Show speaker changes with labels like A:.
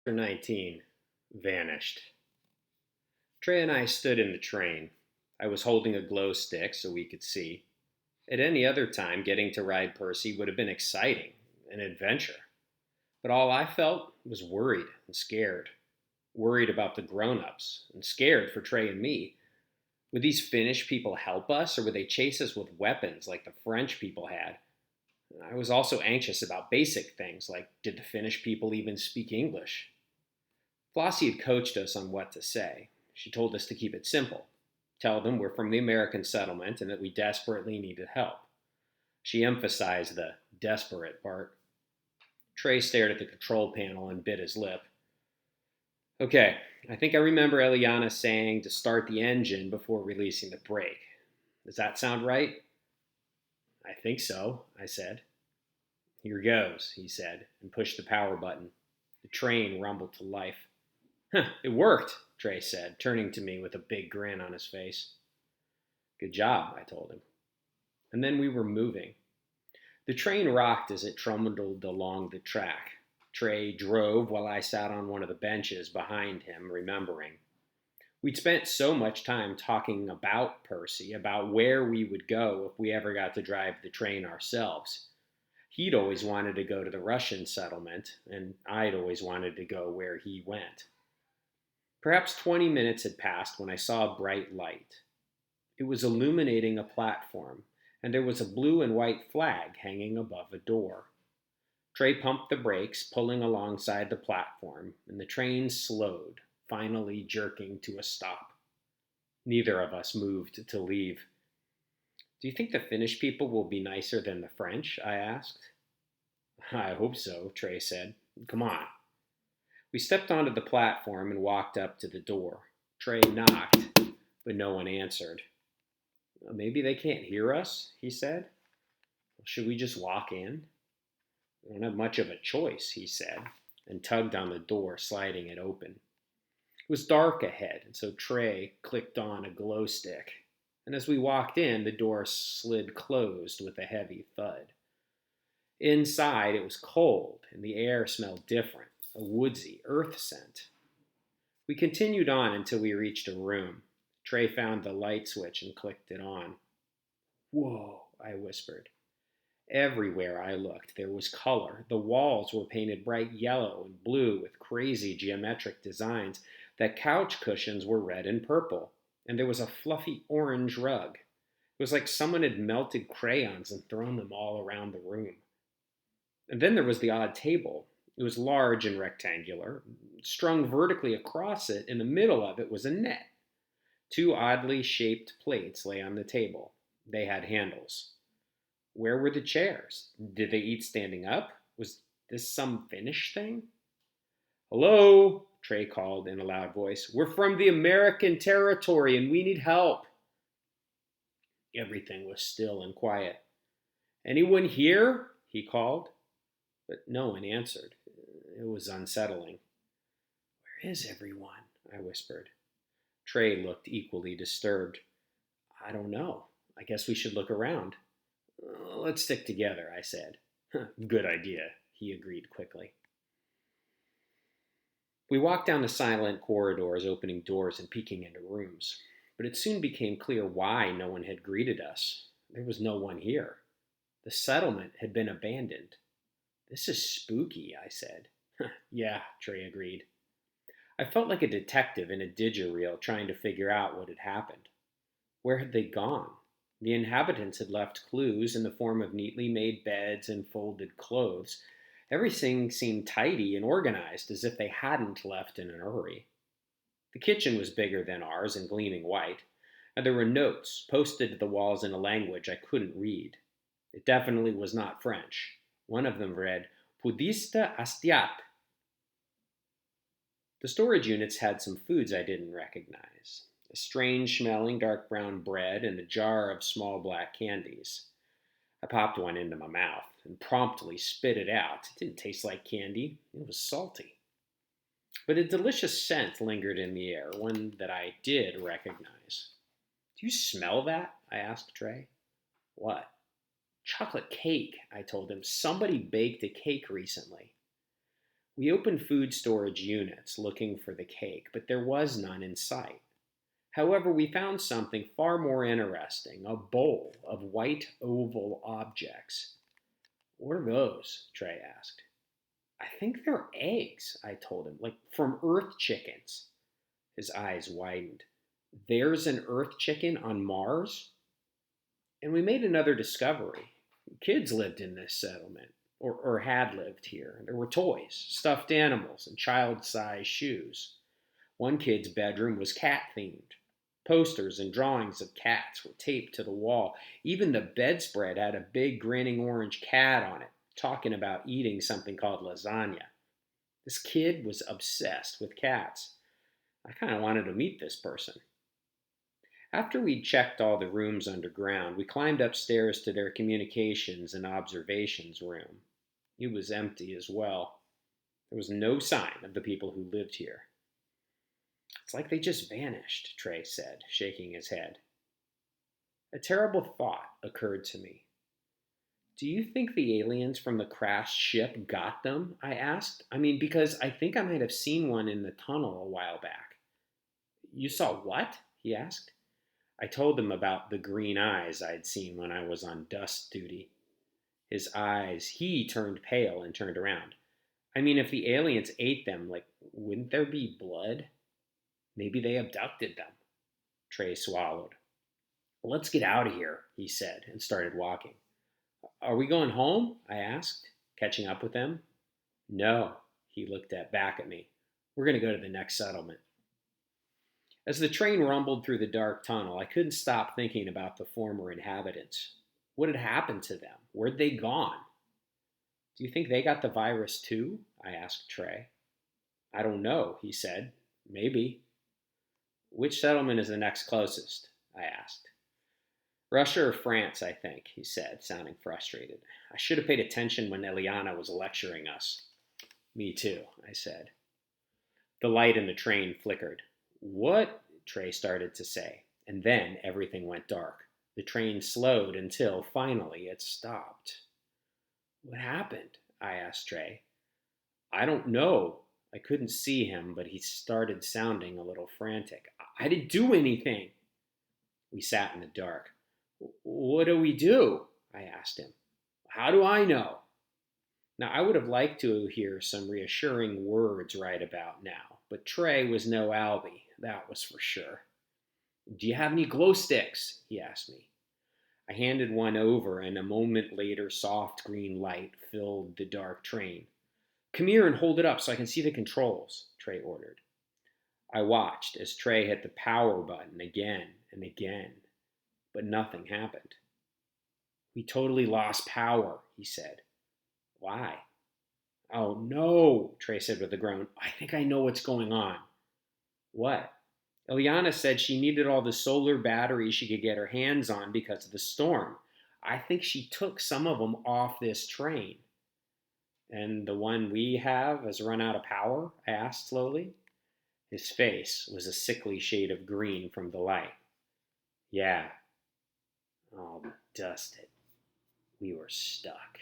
A: Chapter 19 Vanished. Trey and I stood in the train. I was holding a glow stick so we could see. At any other time, getting to ride Percy would have been exciting, an adventure. But all I felt was worried and scared. Worried about the grown-ups, and scared for Trey and me. Would these Finnish people help us, or would they chase us with weapons like the French people had? I was also anxious about basic things like, did the Finnish people even speak English? Flossie had coached us on what to say. She told us to keep it simple. Tell them we're from the American settlement and that we desperately needed help. She emphasized the desperate part. Trey stared at the control panel and bit his lip. Okay, I think I remember Eliana saying to start the engine before releasing the brake. Does that sound right? I think so, I said. Here goes, he said, and pushed the power button. The train rumbled to life. It worked, Trey said, turning to me with a big grin on his face. Good job, I told him. And then we were moving. The train rocked as it trundled along the track. Trey drove while I sat on one of the benches behind him, remembering. We'd spent so much time talking about Percy, about where we would go if we ever got to drive the train ourselves. He'd always wanted to go to the Russian settlement, and I'd always wanted to go where he went. Perhaps 20 minutes had passed when I saw a bright light. It was illuminating a platform, and there was a blue and white flag hanging above a door. Trey pumped the brakes, pulling alongside the platform, and the train slowed, finally jerking to a stop. Neither of us moved to leave. Do you think the Finnish people will be nicer than the French? I asked. I hope so, Trey said. Come on. We stepped onto the platform and walked up to the door. Trey knocked, but no one answered. Maybe they can't hear us, he said. Should we just walk in? We don't have much of a choice, he said, and tugged on the door, sliding it open. It was dark ahead, and so Trey clicked on a glow stick. And as we walked in, the door slid closed with a heavy thud. Inside, it was cold, and the air smelled different, a woodsy earth scent. We continued on until we reached a room. Trey found the light switch and clicked it on. Whoa, I whispered. Everywhere I looked, there was color. The walls were painted bright yellow and blue with crazy geometric designs. The couch cushions were red and purple, and there was a fluffy orange rug. It was like someone had melted crayons and thrown them all around the room. And then there was the odd table. It was large and rectangular. Strung vertically across it, in the middle of it was a net. Two oddly shaped plates lay on the table. They had handles. Where were the chairs? Did they eat standing up? Was this some Finnish thing? Hello, Trey called in a loud voice. We're from the American territory and we need help. Everything was still and quiet. Anyone here? He called. But no one answered. It was unsettling. Where is everyone? I whispered. Trey looked equally disturbed. I don't know. I guess we should look around. Let's stick together, I said. Good idea, he agreed quickly. We walked down the silent corridors, opening doors and peeking into rooms. But it soon became clear why no one had greeted us. There was no one here. The settlement had been abandoned. This is spooky, I said. Yeah, Trey agreed. I felt like a detective in a digireel trying to figure out what had happened. Where had they gone? The inhabitants had left clues in the form of neatly made beds and folded clothes. Everything seemed tidy and organized, as if they hadn't left in a hurry. The kitchen was bigger than ours and gleaming white, and there were notes posted to the walls in a language I couldn't read. It definitely was not French. One of them read, Pudista astiat. The storage units had some foods I didn't recognize. A strange-smelling dark brown bread and a jar of small black candies. I popped one into my mouth and promptly spit it out. It didn't taste like candy. It was salty. But a delicious scent lingered in the air, one that I did recognize. Do you smell that? I asked Trey. What? Chocolate cake, I told him. Somebody baked a cake recently. We opened food storage units looking for the cake, but there was none in sight. However, we found something far more interesting, a bowl of white oval objects. "What are those?" Trey asked. "I think they're eggs," I told him, "like from earth chickens." His eyes widened. "There's an earth chicken on Mars?" And we made another discovery. Kids lived in this settlement, or had lived here. There were toys, stuffed animals, and child-sized shoes. One kid's bedroom was cat-themed. Posters and drawings of cats were taped to the wall. Even the bedspread had a big grinning orange cat on it, talking about eating something called lasagna. This kid was obsessed with cats. I kind of wanted to meet this person. After we'd checked all the rooms underground, we climbed upstairs to their communications and observations room. It was empty as well. There was no sign of the people who lived here. "It's like they just vanished," Trey said, shaking his head. A terrible thought occurred to me. "Do you think the aliens from the crashed ship got them?" I asked. Because I think I might have seen one in the tunnel a while back. "You saw what?" he asked. I told him about the green eyes I'd seen when I was on dust duty. He turned pale and turned around. If the aliens ate them, wouldn't there be blood? Maybe they abducted them." Trey swallowed. "Let's get out of here," he said, and started walking. "Are we going home?" I asked, catching up with him. "No," he looked back at me. "We're going to go to the next settlement." As the train rumbled through the dark tunnel, I couldn't stop thinking about the former inhabitants. What had happened to them? Where'd they gone? "Do you think they got the virus too?" I asked Trey. "I don't know," he said. "Maybe." "Which settlement is the next closest?" I asked. "Russia or France, I think," he said, sounding frustrated. "I should have paid attention when Eliana was lecturing us." "Me too," I said. The light in the train flickered. "What?" Trey started to say, and then everything went dark. The train slowed until, finally, it stopped. "What happened?" I asked Trey. "I don't know." I couldn't see him, but he started sounding a little frantic. "I didn't do anything." We sat in the dark. "What do we do?" I asked him. "How do I know?" Now, I would have liked to hear some reassuring words right about now, but Trey was no Albie, that was for sure. "Do you have any glow sticks?" he asked me. I handed one over, and a moment later, soft green light filled the dark train. "Come here and hold it up so I can see the controls," Trey ordered. I watched as Trey hit the power button again and again, but nothing happened. "We totally lost power," he said. "Why?" "Oh no," Trey said with a groan. "I think I know what's going on." "What?" "Ilyana said she needed all the solar batteries she could get her hands on because of the storm. I think she took some of them off this train." "And the one we have has run out of power?" I asked slowly. His face was a sickly shade of green from the light. "Yeah." "Oh, dust it. We were stuck."